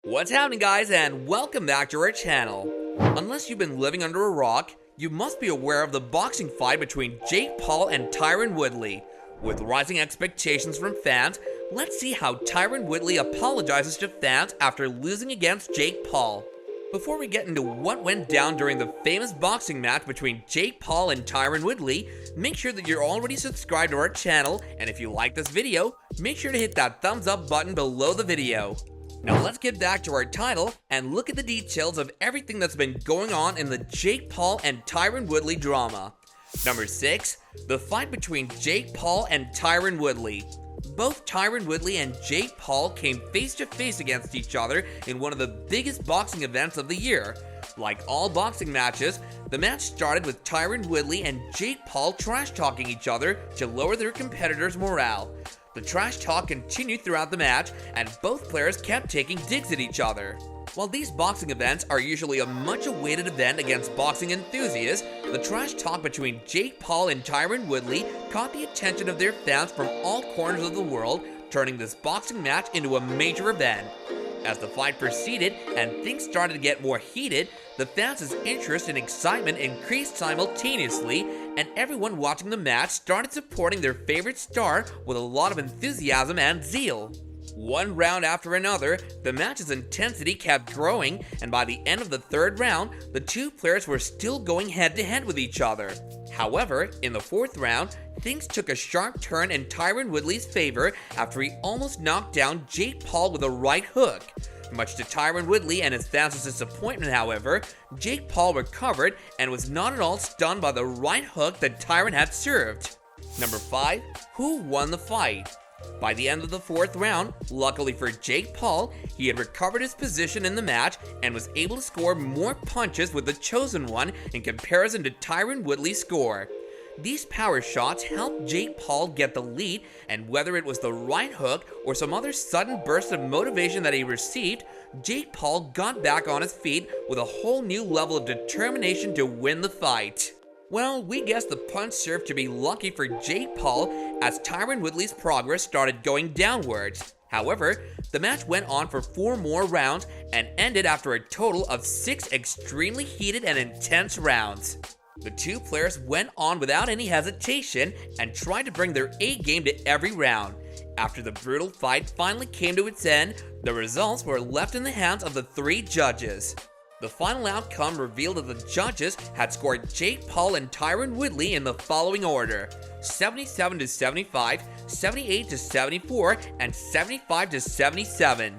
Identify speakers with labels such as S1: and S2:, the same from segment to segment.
S1: What's happening, guys, and welcome back to our channel. Unless you've been living under a rock, you must be aware of the boxing fight between Jake Paul and Tyron Woodley. With rising expectations from fans, let's see how Tyron Woodley apologizes to fans after losing against Jake Paul. Before we get into what went down during the famous boxing match between Jake Paul and Tyron Woodley, make sure that you're already subscribed to our channel, and if you like this video, make sure to hit that thumbs up button below the video. Now let's get back to our title and look at the details of everything that's been going on in the Jake Paul and Tyron Woodley drama. Number 6, the fight between Jake Paul and Tyron Woodley. Both Tyron Woodley and Jake Paul came face to face against each other in one of the biggest boxing events of the year. Like all boxing matches, the match started with Tyron Woodley and Jake Paul trash-talking each other to lower their competitors' morale. The trash talk continued throughout the match, and both players kept taking digs at each other. While these boxing events are usually a much awaited event against boxing enthusiasts, the trash talk between Jake Paul and Tyron Woodley caught the attention of their fans from all corners of the world, turning this boxing match into a major event. As the fight proceeded and things started to get more heated, the fans' interest and excitement increased simultaneously, and everyone watching the match started supporting their favorite star with a lot of enthusiasm and zeal. One round after another, the match's intensity kept growing, and by the end of the third round, the two players were still going head-to-head with each other. However, in the fourth round, things took a sharp turn in Tyron Woodley's favor after he almost knocked down Jake Paul with a right hook. Much to Tyron Woodley and his fans' disappointment, however, Jake Paul recovered and was not at all stunned by the right hook that Tyron had served. Number 5, who won the fight? By the end of the fourth round, luckily for Jake Paul, he had recovered his position in the match and was able to score more punches with the chosen one in comparison to Tyron Woodley's score. These power shots helped Jake Paul get the lead, and whether it was the right hook or some other sudden burst of motivation that he received, Jake Paul got back on his feet with a whole new level of determination to win the fight. Well, we guess the punch served to be lucky for Jake Paul as Tyron Woodley's progress started going downwards. However, the match went on for 4 more rounds and ended after a total of 6 extremely heated and intense rounds. The two players went on without any hesitation and tried to bring their A game to every round. After the brutal fight finally came to its end, the results were left in the hands of the 3 judges. The final outcome revealed that the judges had scored Jake Paul and Tyron Woodley in the following order: 77-75, 78-74, and 75-77.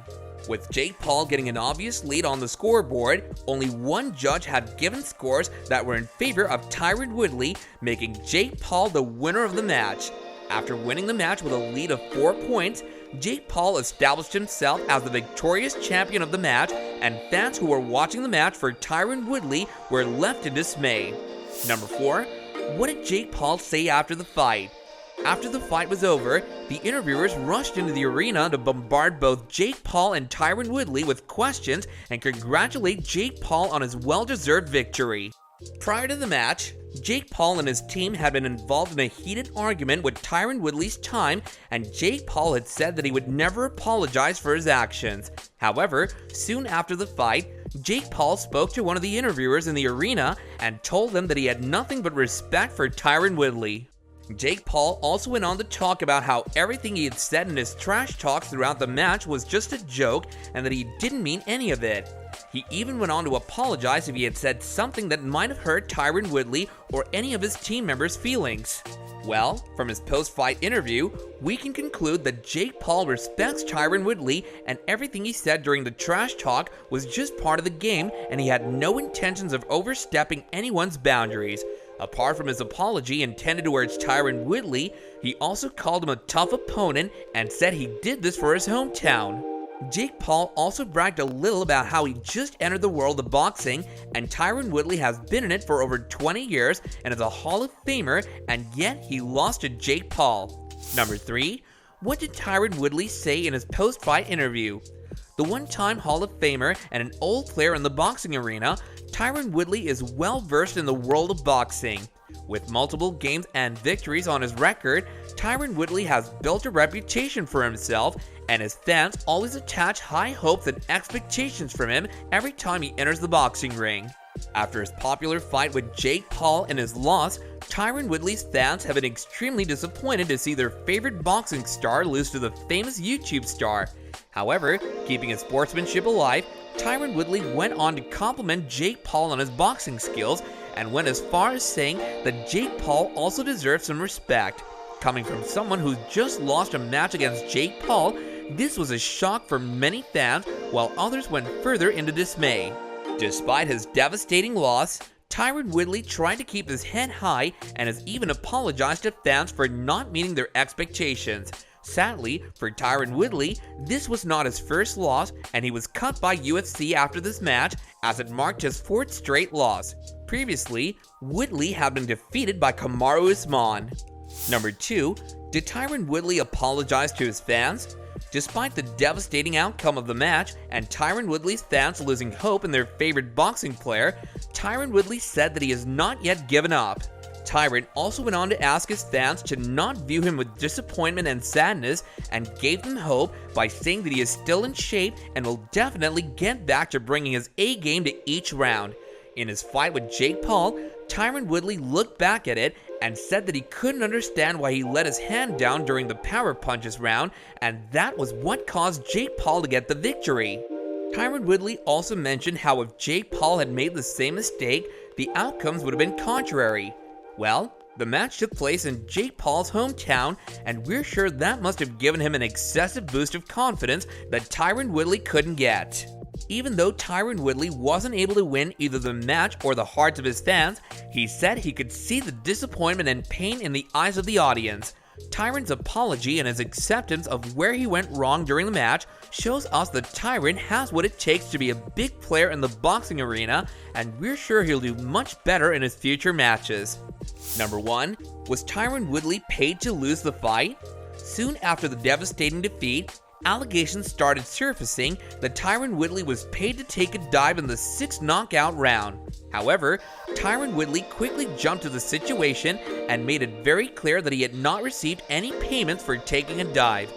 S1: With Jake Paul getting an obvious lead on the scoreboard, only one judge had given scores that were in favor of Tyron Woodley, making Jake Paul the winner of the match. After winning the match with a lead of 4 points, Jake Paul established himself as the victorious champion of the match, and fans who were watching the match for Tyron Woodley were left in dismay. Number 4, what did Jake Paul say after the fight? After the fight was over, the interviewers rushed into the arena to bombard both Jake Paul and Tyron Woodley with questions and congratulate Jake Paul on his well-deserved victory. Prior to the match, Jake Paul and his team had been involved in a heated argument with Tyron Woodley's time, and Jake Paul had said that he would never apologize for his actions. However, soon after the fight, Jake Paul spoke to one of the interviewers in the arena and told them that he had nothing but respect for Tyron Woodley. Jake Paul also went on to talk about how everything he had said in his trash talks throughout the match was just a joke and that he didn't mean any of it. He even went on to apologize if he had said something that might have hurt Tyron Woodley or any of his team members' feelings. Well, from his post-fight interview, we can conclude that Jake Paul respects Tyron Woodley, and everything he said during the trash talk was just part of the game, and he had no intentions of overstepping anyone's boundaries. Apart from his apology intended towards Tyron Woodley, he also called him a tough opponent and said he did this for his hometown. Jake Paul also bragged a little about how he just entered the world of boxing, and Tyron Woodley has been in it for over 20 years and is a Hall of Famer, and yet he lost to Jake Paul. Number 3, what did Tyron Woodley say in his post-fight interview? The one-time Hall of Famer and an old player in the boxing arena, Tyron Woodley is well versed in the world of boxing. With multiple games and victories on his record, Tyron Woodley has built a reputation for himself, and his fans always attach high hopes and expectations from him every time he enters the boxing ring. After his popular fight with Jake Paul and his loss, Tyron Woodley's fans have been extremely disappointed to see their favorite boxing star lose to the famous YouTube star. However, keeping his sportsmanship alive, Tyron Woodley went on to compliment Jake Paul on his boxing skills and went as far as saying that Jake Paul also deserves some respect. Coming from someone who's just lost a match against Jake Paul, this was a shock for many fans, while others went further into dismay. Despite his devastating loss, Tyron Woodley tried to keep his head high and has even apologized to fans for not meeting their expectations. Sadly, for Tyron Woodley, this was not his first loss, and he was cut by UFC after this match, as it marked his fourth straight loss. Previously, Woodley had been defeated by Kamaru Usman. Number 2. Did Tyron Woodley apologize to his fans? Despite the devastating outcome of the match and Tyron Woodley's fans losing hope in their favorite boxing player, Tyron Woodley said that he has not yet given up. Tyron also went on to ask his fans to not view him with disappointment and sadness, and gave them hope by saying that he is still in shape and will definitely get back to bringing his A game to each round. In his fight with Jake Paul, Tyron Woodley looked back at it and said that he couldn't understand why he let his hand down during the power punches round, and that was what caused Jake Paul to get the victory. Tyron Woodley also mentioned how if Jake Paul had made the same mistake, the outcomes would have been contrary. Well, the match took place in Jake Paul's hometown, and we're sure that must have given him an excessive boost of confidence that Tyron Woodley couldn't get. Even though Tyron Woodley wasn't able to win either the match or the hearts of his fans, he said he could see the disappointment and pain in the eyes of the audience. Tyron's apology and his acceptance of where he went wrong during the match shows us that Tyron has what it takes to be a big player in the boxing arena, and we're sure he'll do much better in his future matches. Number 1. Was Tyron Woodley paid to lose the fight? Soon after the devastating defeat, allegations started surfacing that Tyron Woodley was paid to take a dive in the 6th knockout round. However, Tyron Woodley quickly jumped to the situation and made it very clear that he had not received any payments for taking a dive.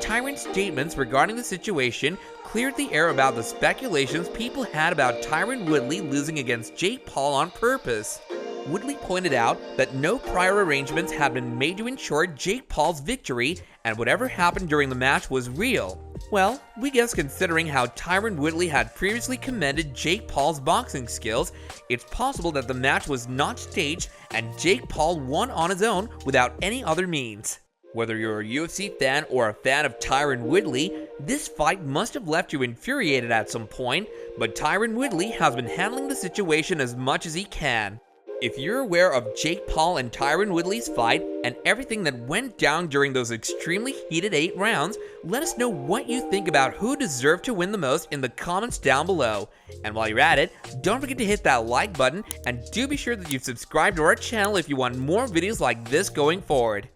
S1: Tyron's statements regarding the situation cleared the air about the speculations people had about Tyron Woodley losing against Jake Paul on purpose. Woodley pointed out that no prior arrangements had been made to ensure Jake Paul's victory, and whatever happened during the match was real. Well, we guess considering how Tyron Woodley had previously commended Jake Paul's boxing skills, it's possible that the match was not staged and Jake Paul won on his own without any other means. Whether you're a UFC fan or a fan of Tyron Woodley, this fight must have left you infuriated at some point, but Tyron Woodley has been handling the situation as much as he can. If you're aware of Jake Paul and Tyron Woodley's fight and everything that went down during those extremely heated 8 rounds, let us know what you think about who deserved to win the most in the comments down below. And while you're at it, don't forget to hit that like button, and do be sure that you subscribe to our channel if you want more videos like this going forward.